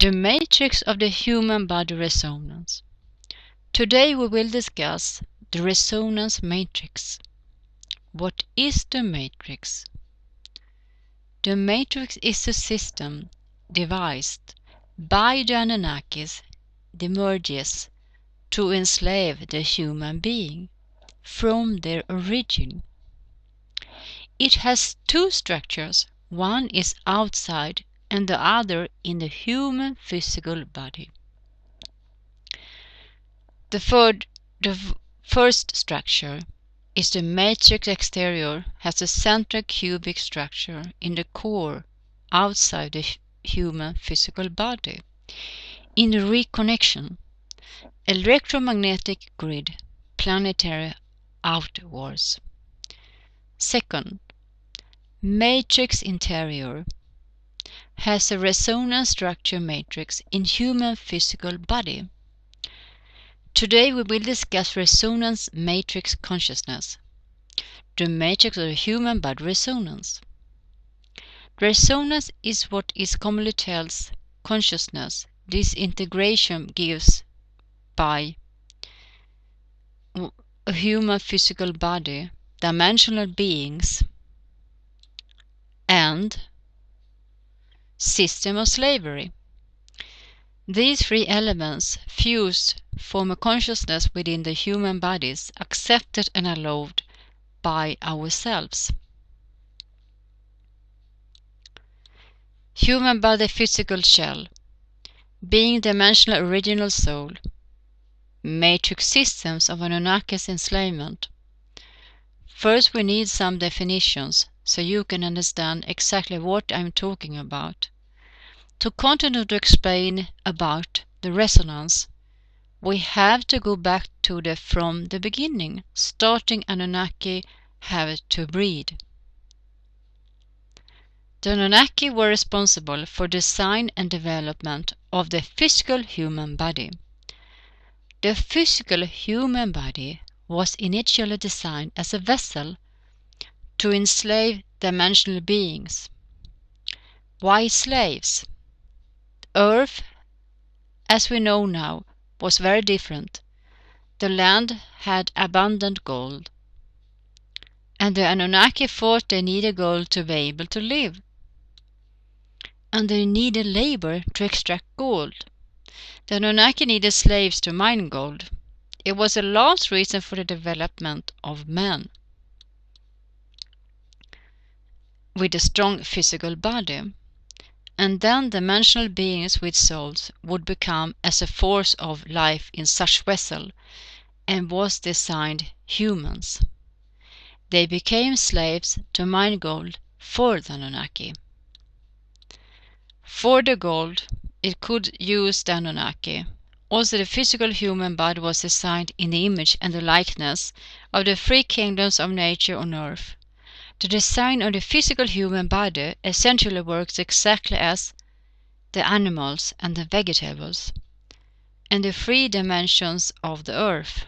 The matrix of the human body resonance. Today we will discuss the resonance matrix. What is the matrix? The matrix is a system devised by the Anunnakis, demiurges, to enslave the human being from their origin. It has two structures. One is outside and the other in the human physical body. The first structure is the matrix exterior, has a central cubic structure in the core outside the human physical body. In the RE-CONEXION, electromagnetic grid, planetary outwards. Second, matrix interior has a resonance structure matrix in human physical body. Today we will discuss resonance matrix consciousness, the matrix of the human body resonance. Resonance is what is commonly tells consciousness. This integration gives by a human physical body, dimensional beings, and system of slavery. These three elements fused form a consciousness within the human bodies, accepted and allowed by ourselves. Human body physical shell, being dimensional original soul, matrix systems of Anunnakis enslavement. First we need some definitions so you can understand exactly what I'm talking about. To continue to explain about the resonance, we have to go back to from the beginning, starting Anunnaki have to breed. The Anunnaki were responsible for design and development of the physical human body. The physical human body was initially designed as a vessel to enslave dimensional beings. Why slaves? Earth, as we know now, was very different. The land had abundant gold, and the Anunnaki thought they needed gold to be able to live, and they needed labor to extract gold. The Anunnaki needed slaves to mine gold. It was the last reason for the development of man with a strong physical body. And then dimensional beings with souls would become as a force of life in such vessel, and was designed humans. They became slaves to mine gold for the Anunnaki. For the gold, it could use the Anunnaki. Also the physical human body was designed in the image and the likeness of the three kingdoms of nature on earth. The design of the physical human body essentially works exactly as the animals and the vegetables, and the three dimensions of the earth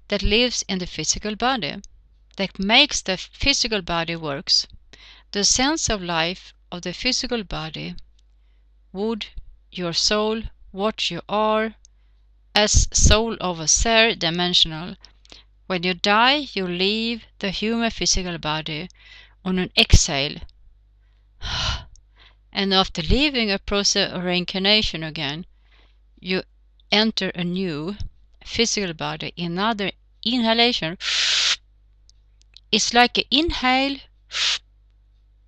that lives in the physical body, that makes the physical body works. The sense of life of the physical body would your soul, what you are, as soul of a third dimensional. When you die, you leave the human physical body on an exhale, and after leaving a process of reincarnation again, you enter a new physical body. Another inhalation. It's like an inhale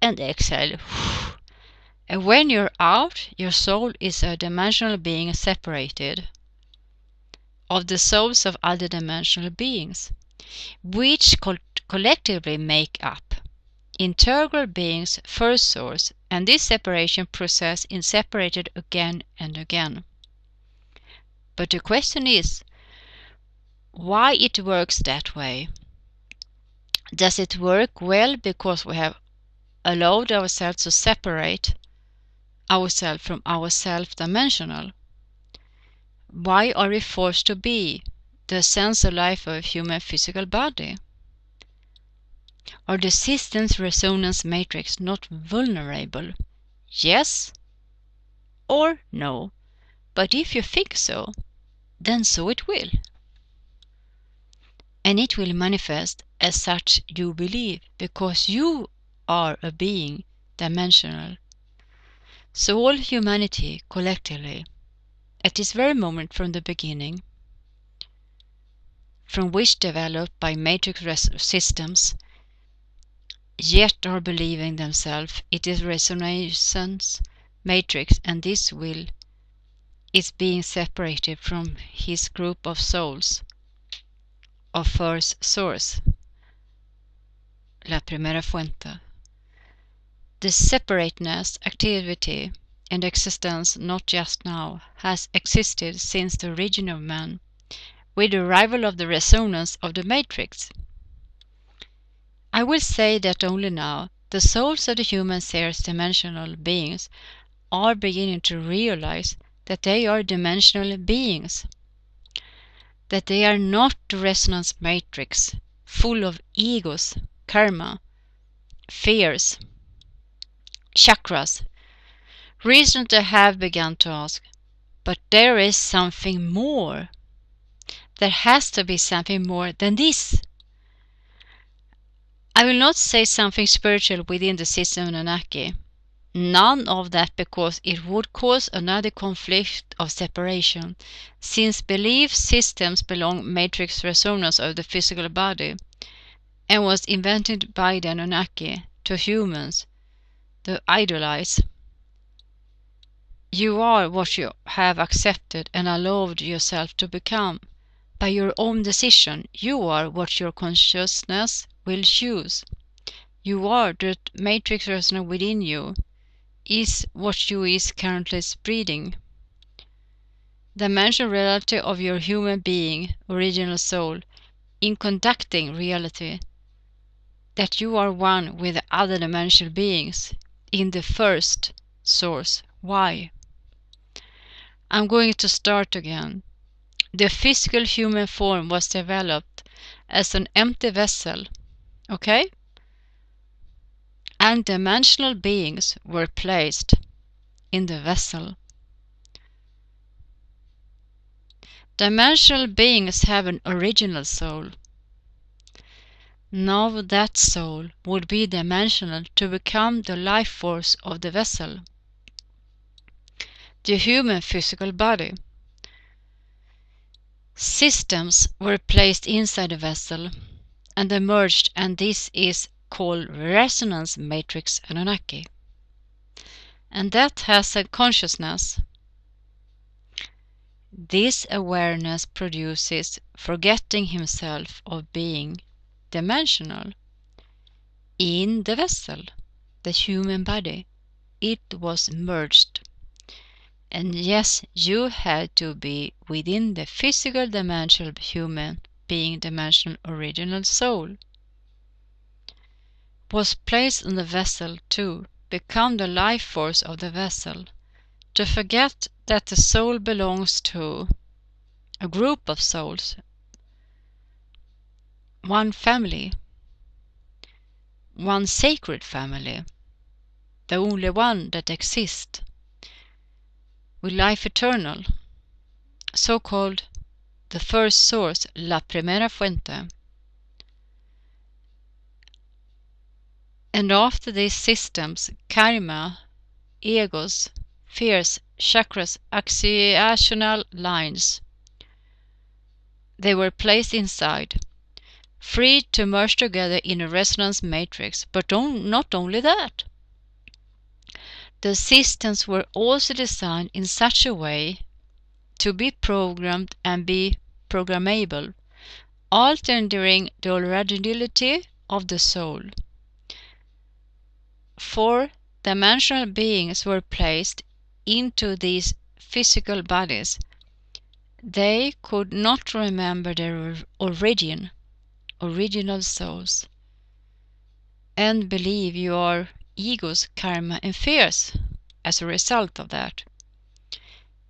and exhale. And when you're out, your soul is a dimensional being separated of the souls of other dimensional beings, which collectively make up integral beings' first source, and this separation process is separated again and again. But the question is, why it works that way? Does it work well because we have allowed ourselves to separate ourselves from our self-dimensional? Why are we forced to be the sense of life of a human physical body? Are the system's resonance matrix not vulnerable? Yes, or no. But if you think so, then so it will. And it will manifest as such you believe, because you are a being dimensional. So all humanity collectively, at this very moment from the beginning, from which developed by matrix systems, yet are believing themselves it is resonance matrix, and this will is being separated from his group of souls of first source, la primera fuente. The separateness, activity, and existence not just now has existed since the origin of man, with the arrival of the resonance of the matrix. I will say that only now the souls of the human seers dimensional beings are beginning to realize that they are dimensional beings, that they are not the resonance matrix full of egos, karma, fears, chakras. Recently I have begun to ask, but there is something more. There has to be something more than this. I will not say something spiritual within the system of Anunnaki. None of that, because it would cause another conflict of separation, since belief systems belong matrix resonance of the physical body, and was invented by the Anunnaki to humans, to idolize. You are what you have accepted and allowed yourself to become. By your own decision, you are what your consciousness will choose. You are the matrix resonance within you, is what you is currently spreading. Dimensional reality of your human being, original soul, in conducting reality, that you are one with the other dimensional beings, in the first source. Why? I'm going to start again. The physical human form was developed as an empty vessel, okay? And dimensional beings were placed in the vessel. Dimensional beings have an original soul. Now that soul would be dimensional to become the life force of the vessel, the human physical body. Systems were placed inside the vessel and emerged, and this is called resonance matrix Anunnaki. And that has a consciousness. This awareness produces forgetting himself of being dimensional in the vessel, the human body. It was merged. And yes, you had to be within the physical dimensional human being dimensional original soul. Was placed in the vessel to become the life force of the vessel, to forget that the soul belongs to a group of souls, one family, one sacred family, the only one that exists, with life eternal, so-called the first source, la primera fuente. And after these systems, karma, egos, fears, chakras, axiational lines, they were placed inside, free to merge together in a resonance matrix. But not only that, the systems were also designed in such a way to be programmed and be programmable, altering the originality of the soul. 4 dimensional beings were placed into these physical bodies. They could not remember their original souls, and believe you are egos, karma, and fears as a result of that.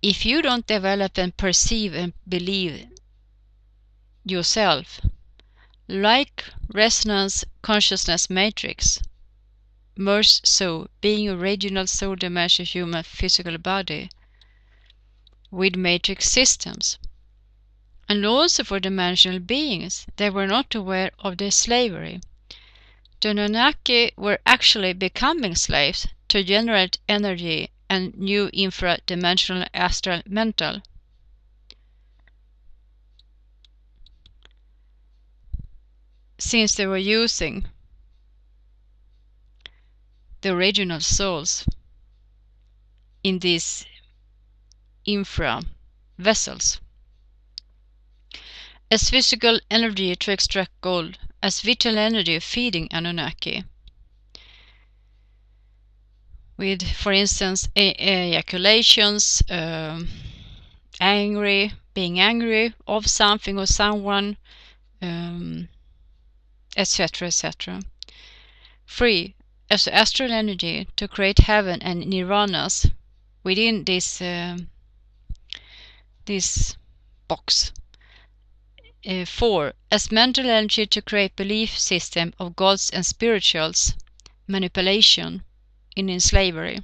If you don't develop and perceive and believe yourself like resonance consciousness matrix merged so, being original soul dimension human physical body with matrix systems. And also for dimensional beings, they were not aware of their slavery. The Anunnaki were actually becoming slaves to generate energy and new infra-dimensional astral mental. Since they were using the original souls in these infra vessels as physical energy to extract gold, as vital energy feeding Anunnaki. With, for instance, ejaculations, being angry of something or someone, etc., etc. Free as astral energy to create heaven and nirvanas within this box. 4. As mental energy to create belief system of gods and spirituals, manipulation in slavery.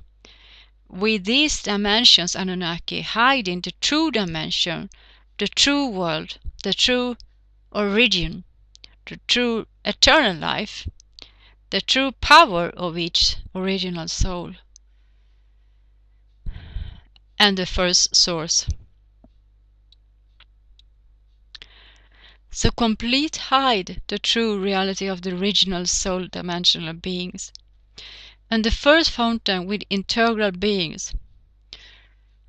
With these dimensions, Anunnaki hiding the true dimension, the true world, the true origin, the true eternal life, the true power of each original soul, and the first source. So complete hide the true reality of the original soul dimensional beings, and the first fountain with integral beings,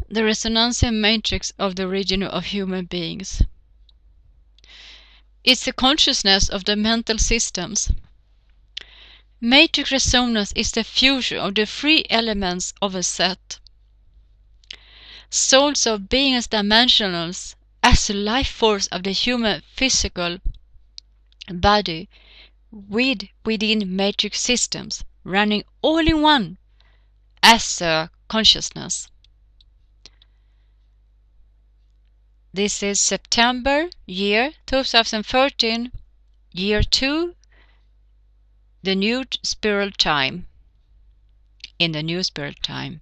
the resonancy matrix of the original of human beings. It's the consciousness of the mental systems. Matrix resonance is the fusion of the three elements of a set. Souls of beings dimensionals as the life force of the human physical body within matrix systems, running all in one as a consciousness. This is September, year 2013, year 2, the new spiral time. In the new spiral time.